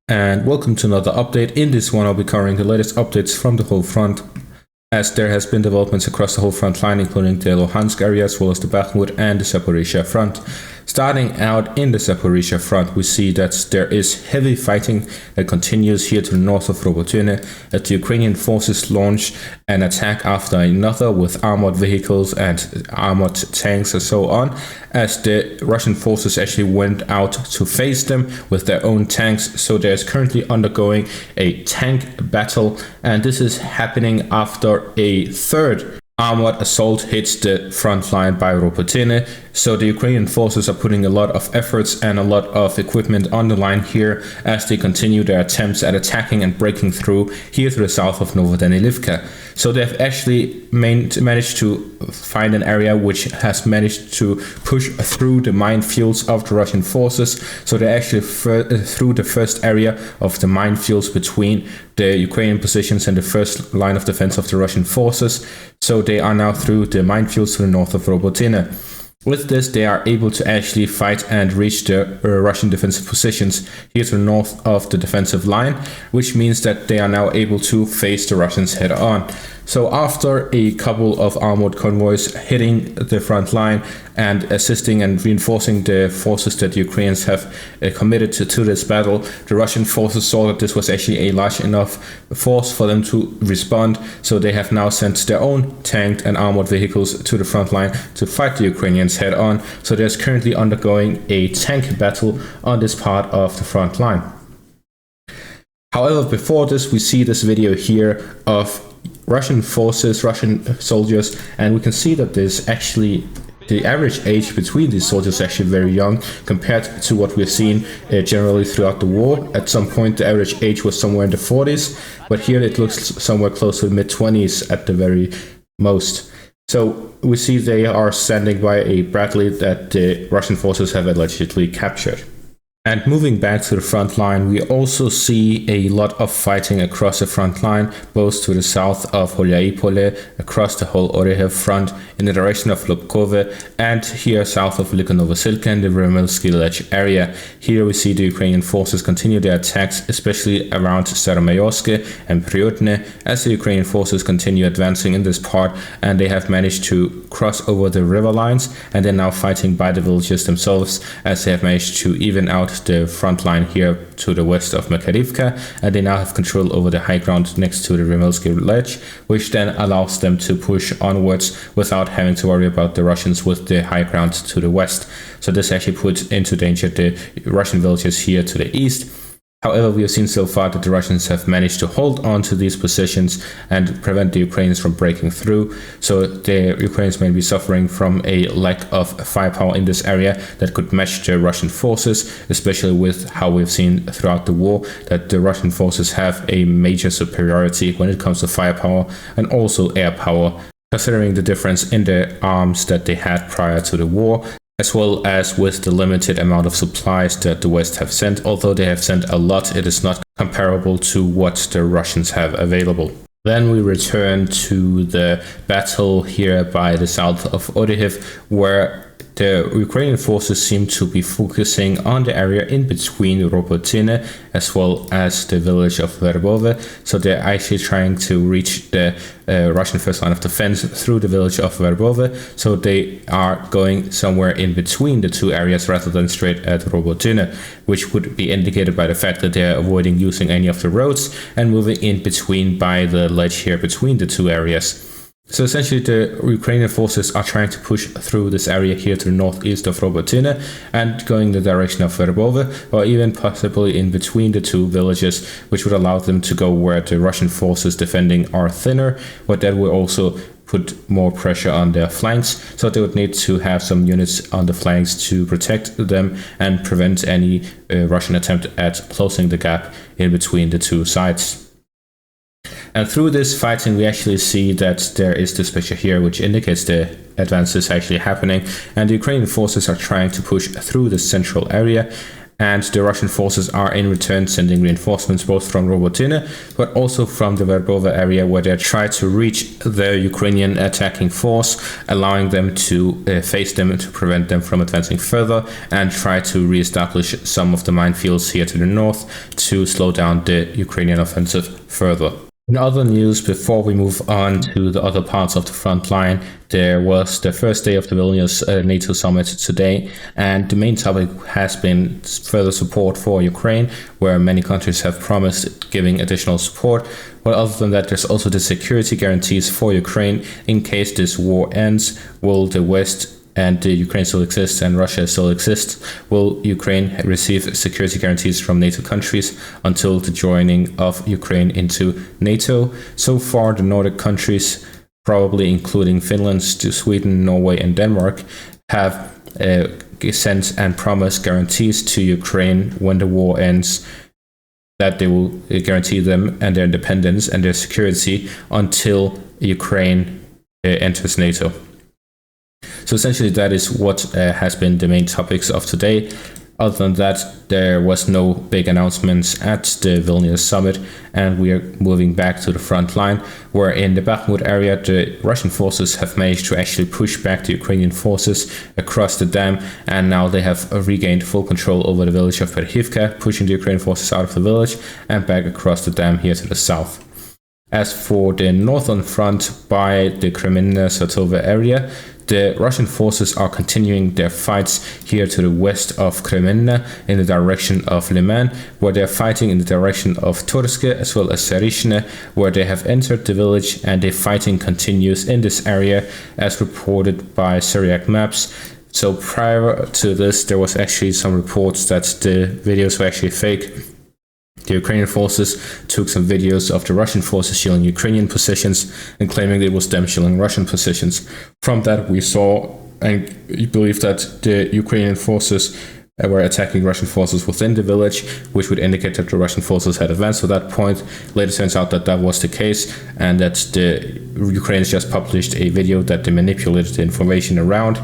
And welcome to another update. In this one, I'll be covering the latest updates from the whole front, as there has been developments across the whole front line, including the Luhansk area, as well as the Bakhmut and the Zaporizhzhia front. Starting out in the Zaporizhzhia front, we see that there is heavy fighting that continues here to the north of Robotyne, as the Ukrainian forces launch an attack after another with armored vehicles and armored tanks and so on, as the Russian forces actually went out to face them with their own tanks. So there's currently undergoing a tank battle, and this is happening after a third armored assault hits the front line by Robotyne. So the Ukrainian forces are putting a lot of efforts and a lot of equipment on the line here as they continue their attempts at attacking and breaking through here to the south of Novodanilivka. So they've actually managed to find an area which has managed to push through the minefields of the Russian forces. So they're actually through the first area of the minefields between the Ukrainian positions and the first line of defense of the Russian forces. So they are now through the minefields to the north of Robotyne. With this, they are able to actually fight and reach the Russian defensive positions here to the north of the defensive line, which means that they are now able to face the Russians head on. So after a couple of armored convoys hitting the front line and assisting and reinforcing the forces that the Ukrainians have committed to this battle, the Russian forces saw that this was actually a large enough force for them to respond. So they have now sent their own tanked and armored vehicles to the front line to fight the Ukrainians head on. So there's currently undergoing a tank battle on this part of the front line. However, before this, we see this video here of Russian forces, Russian soldiers, and we can see that there's actually the average age between these soldiers is actually very young compared to what we've seen generally throughout the war. At some point, the average age was somewhere in the 40s, but here it looks somewhere close to the mid-20s at the very most. So we see they are standing by a Bradley that the Russian forces have allegedly captured. And moving back to the front line, we also see a lot of fighting across the front line, both to the south of Holyai-Pole, across the whole Orikhiv front, in the direction of Lubkove, and here south of Velikonovosilka in the Vremelsky Ledge area. Here we see the Ukrainian forces continue their attacks, especially around Staromayorsk and Priutne, as the Ukrainian forces continue advancing in this part, and they have managed to cross over the river lines, and they're now fighting by the villages themselves, as they have managed to even out the front line here to the west of Makarivka, and they now have control over the high ground next to the Vremelsky Ledge, which then allows them to push onwards without having to worry about the Russians with the high ground to the west. So this actually puts into danger the Russian villages here to the east. However, we have seen so far that the Russians have managed to hold on to these positions and prevent the Ukrainians from breaking through. So the Ukrainians may be suffering from a lack of firepower in this area that could match the Russian forces, especially with how we've seen throughout the war that the Russian forces have a major superiority when it comes to firepower and also air power, considering the difference in the arms that they had prior to the war, as well as with the limited amount of supplies that the West have sent. Although they have sent a lot, it is not comparable to what the Russians have available. Then we return to the battle here by the south of Orikhiv, where the Ukrainian forces seem to be focusing on the area in between Robotyne as well as the village of Verbove. So they're actually trying to reach the Russian first line of defense through the village of Verbove. So they are going somewhere in between the two areas rather than straight at Robotyne, which would be indicated by the fact that they're avoiding using any of the roads and moving in between by the ledge here between the two areas. So essentially the Ukrainian forces are trying to push through this area here to the northeast of Robotyne and going in the direction of Verbove, or even possibly in between the two villages, which would allow them to go where the Russian forces defending are thinner, but that will also put more pressure on their flanks. So they would need to have some units on the flanks to protect them and prevent any Russian attempt at closing the gap in between the two sides. And through this fighting, we actually see that there is this picture here, which indicates the advances actually happening. And the Ukrainian forces are trying to push through the central area and the Russian forces are in return sending reinforcements both from Robotyne but also from the Verbova area, where they try to reach the Ukrainian attacking force, allowing them to face them and to prevent them from advancing further, and try to re-establish some of the minefields here to the north to slow down the Ukrainian offensive further. In other news, before we move on to the other parts of the front line, there was the first day of the Vilnius NATO summit today, and the main topic has been further support for Ukraine, where many countries have promised giving additional support. But other than that, there's also the security guarantees for Ukraine in case this war ends. Will the West and Ukraine still exists and Russia still exists, will Ukraine receive security guarantees from NATO countries until the joining of Ukraine into NATO? So far, the Nordic countries, probably including Finland, Sweden, Norway, and Denmark, have sent and promised guarantees to Ukraine when the war ends, that they will guarantee them and their independence and their security until Ukraine enters NATO. So essentially that is what has been the main topics of today. Other than that, there was no big announcements at the Vilnius summit, and we are moving back to the front line, where in the Bakhmut area the Russian forces have managed to actually push back the Ukrainian forces across the dam, and now they have regained full control over the village of Orikhiv, pushing the Ukrainian forces out of the village and back across the dam here to the south. As for the northern front by the Kreminna-Satovo area, the Russian forces are continuing their fights here to the west of Kreminna in the direction of Liman, where they are fighting in the direction of Tursk as well as Zaporizhzhia, where they have entered the village, and the fighting continues in this area as reported by Syriac maps. So prior to this, there was actually some reports that the videos were actually fake. The Ukrainian forces took some videos of the Russian forces shelling Ukrainian positions and claiming it was them shelling Russian positions. From that, we saw and believe that the Ukrainian forces were attacking Russian forces within the village, which would indicate that the Russian forces had advanced to that point. Later turns out that that was the case, and that the Ukrainians just published a video that they manipulated the information around.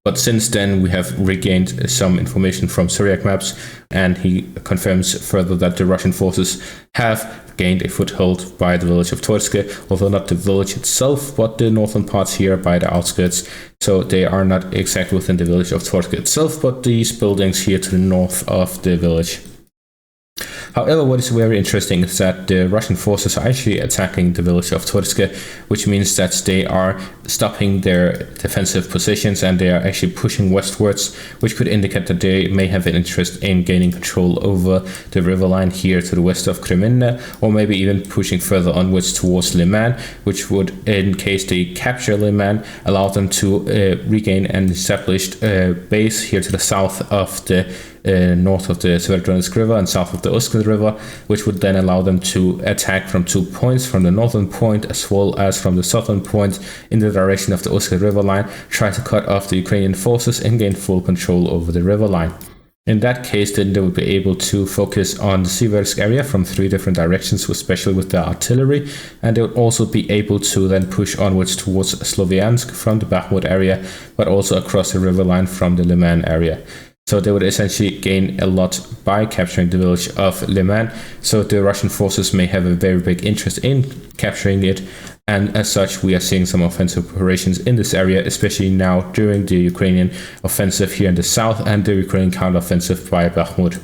But since then, we have regained some information from Syriac maps, and he confirms further that the Russian forces have gained a foothold by the village of Tursk, although not the village itself, but the northern parts here by the outskirts. So they are not exactly within the village of Tursk itself, but these buildings here to the north of the village. However, what is very interesting is that the Russian forces are actually attacking the village of Tursk, which means that they are stopping their defensive positions and they are actually pushing westwards, which could indicate that they may have an interest in gaining control over the river line here to the west of Kreminna, or maybe even pushing further onwards towards Liman, which would, in case they capture Liman, allow them to regain an established base here to the south of the north of the Zaporizhzhia River and south of the Uskal River, which would then allow them to attack from 2 points, from the northern point as well as from the southern point in the direction of the Uskal River line, try to cut off the Ukrainian forces and gain full control over the river line. In that case, then they would be able to focus on the Siversk area from 3 different directions, especially with the artillery, and they would also be able to then push onwards towards Sloviansk from the Bakhmut area, but also across the river line from the Liman area. So they would essentially gain a lot by capturing the village of Liman. So the Russian forces may have a very big interest in capturing it. And as such, we are seeing some offensive operations in this area, especially now during the Ukrainian offensive here in the south and the Ukrainian counteroffensive by Bakhmut.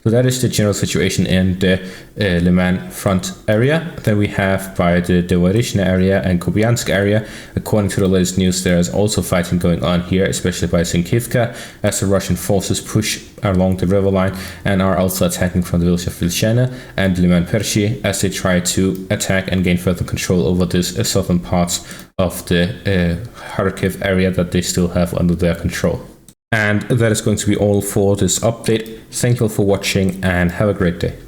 So that is the general situation in the Liman front area. Then we have by the Zaporizhzhia area and Kupiansk area. According to the latest news, there is also fighting going on here, especially by Sinkivka, as the Russian forces push along the river line and are also attacking from the village of Vilnius and Liman Pershi as they try to attack and gain further control over these southern parts of the Orikhiv area that they still have under their control. And that is going to be all for this update. Thank you all for watching and have a great day.